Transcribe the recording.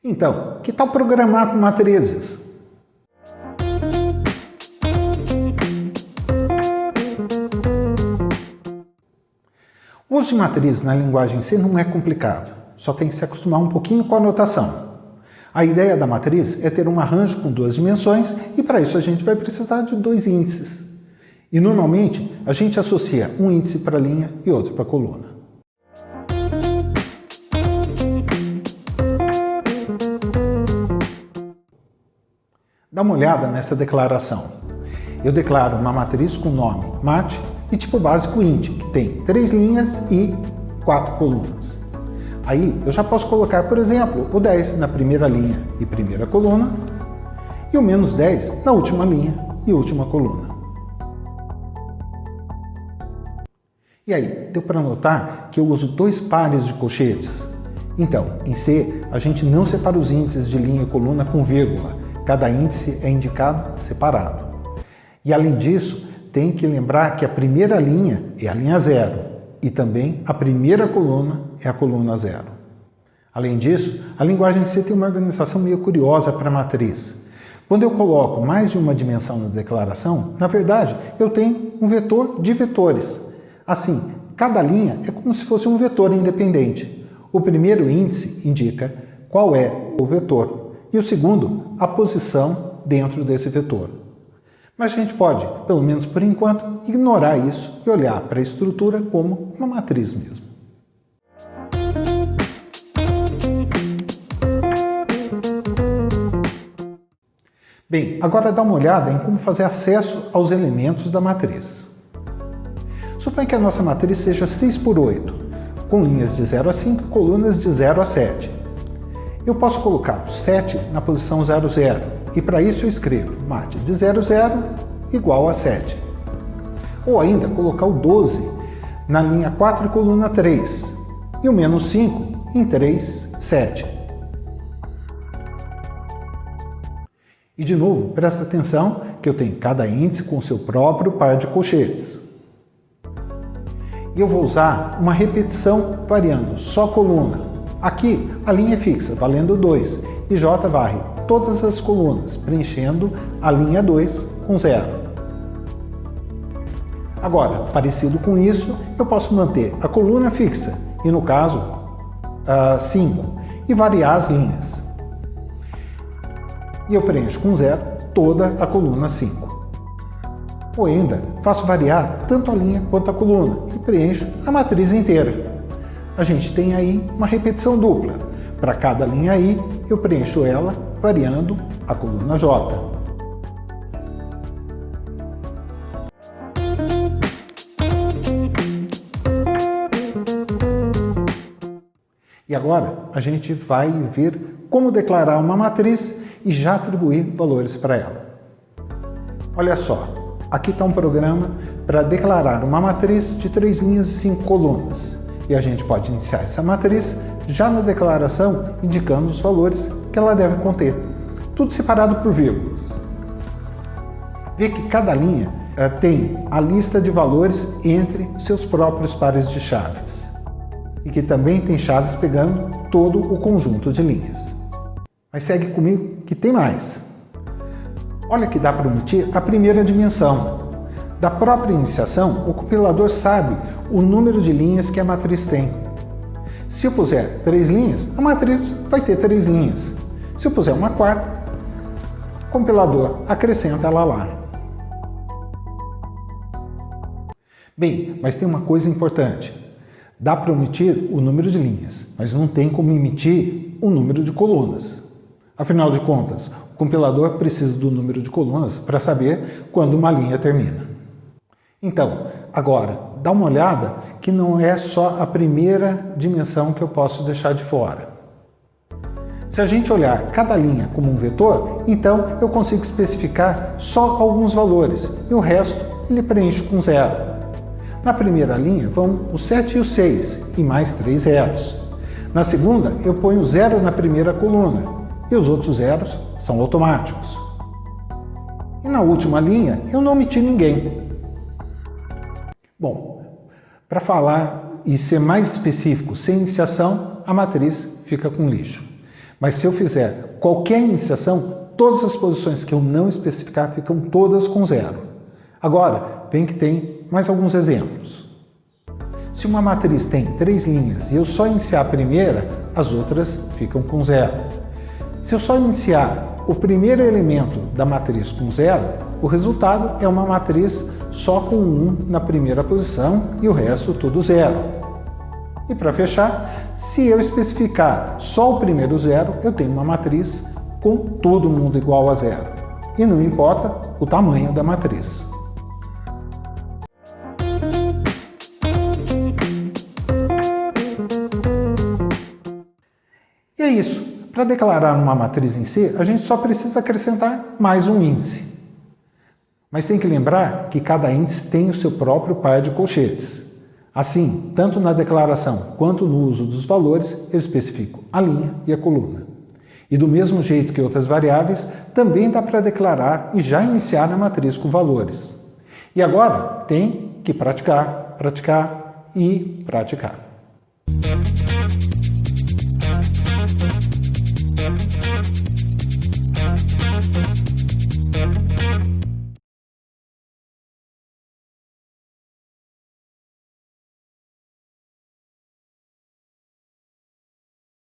Então, que tal programar com matrizes? O uso de matriz na linguagem C não é complicado, só tem que se acostumar um pouquinho com a notação. A ideia da matriz é ter um arranjo com duas dimensões e para isso a gente vai precisar de dois índices. E normalmente a gente associa um índice para a linha e outro para a coluna. Dá uma olhada nessa declaração. Eu declaro uma matriz com nome mat e tipo básico int, que tem 3 linhas e 4 colunas. Aí eu já posso colocar, por exemplo, o 10 na primeira linha e primeira coluna e o menos 10 na última linha e última coluna. E aí, deu para notar que eu uso 2 pares de colchetes? Então, em C, a gente não separa os índices de linha e coluna com vírgula. Cada índice é indicado separado. E além disso, tem que lembrar que a primeira linha é a linha 0 e também a primeira coluna é a coluna 0. Além disso, a linguagem C tem uma organização meio curiosa para a matriz. Quando eu coloco mais de uma dimensão na declaração, na verdade, eu tenho um vetor de vetores. Assim, cada linha é como se fosse um vetor independente. O primeiro índice indica qual é o vetor e o segundo, a posição dentro desse vetor. Mas a gente pode, pelo menos por enquanto, ignorar isso e olhar para a estrutura como uma matriz mesmo. Bem, agora dá uma olhada em como fazer acesso aos elementos da matriz. Suponha que a nossa matriz seja 6 por 8, com linhas de 0 a 5 e colunas de 0 a 7. Eu posso colocar o 7 na posição 0, 0, e para isso eu escrevo mat de 0, 0 igual a 7. Ou ainda colocar o 12 na linha 4 e coluna 3, e o menos 5 em 3, 7. E de novo, presta atenção que eu tenho cada índice com seu próprio par de colchetes. E eu vou usar uma repetição variando só coluna. Aqui a linha é fixa, valendo 2, e J varre todas as colunas, preenchendo a linha 2 com 0. Agora, parecido com isso, eu posso manter a coluna fixa, e no caso, 5, e variar as linhas. E eu preencho com 0 toda a coluna 5. Ou ainda, faço variar tanto a linha quanto a coluna, e preencho a matriz inteira. A gente tem aí uma repetição dupla. Para cada linha I, eu preencho ela variando a coluna J. E agora a gente vai ver como declarar uma matriz e já atribuir valores para ela. Olha só, aqui está um programa para declarar uma matriz de 3 linhas e 5 colunas. E a gente pode iniciar essa matriz já na declaração, indicando os valores que ela deve conter. Tudo separado por vírgulas. Vê que cada linha tem a lista de valores entre seus próprios pares de chaves. E que também tem chaves pegando todo o conjunto de linhas. Mas segue comigo que tem mais. Olha que dá para omitir a primeira dimensão. Da própria iniciação, o compilador sabe o número de linhas que a matriz tem. Se eu puser 3 linhas, a matriz vai ter 3 linhas. Se eu puser uma quarta, o compilador acrescenta ela lá. Bem, mas tem uma coisa importante. Dá para omitir o número de linhas, mas não tem como omitir o número de colunas. Afinal de contas, o compilador precisa do número de colunas para saber quando uma linha termina. Então, agora, dá uma olhada que não é só a primeira dimensão que eu posso deixar de fora. Se a gente olhar cada linha como um vetor, então eu consigo especificar só alguns valores e o resto ele preenche com 0. Na primeira linha vão o 7 e o 6 e mais 3 zeros. Na segunda eu ponho 0 na primeira coluna e os outros zeros são automáticos. E na última linha eu não omiti ninguém. Bom, para falar e ser mais específico, sem iniciação, a matriz fica com lixo. Mas se eu fizer qualquer iniciação, todas as posições que eu não especificar ficam todas com zero. Agora, vem que tem mais alguns exemplos. Se uma matriz tem 3 linhas e eu só iniciar a primeira, as outras ficam com zero. Se eu só iniciar o primeiro elemento da matriz com zero, o resultado é uma matriz só com 1 na primeira posição e o resto tudo zero. E para fechar, se eu especificar só o primeiro zero, eu tenho uma matriz com todo mundo igual a zero. E não importa o tamanho da matriz. E é isso. Para declarar uma matriz em C, a gente só precisa acrescentar mais um índice. Mas tem que lembrar que cada índice tem o seu próprio par de colchetes. Assim, tanto na declaração quanto no uso dos valores, eu especifico a linha e a coluna. E do mesmo jeito que outras variáveis, também dá para declarar e já iniciar na matriz com valores. E agora tem que praticar, praticar e praticar.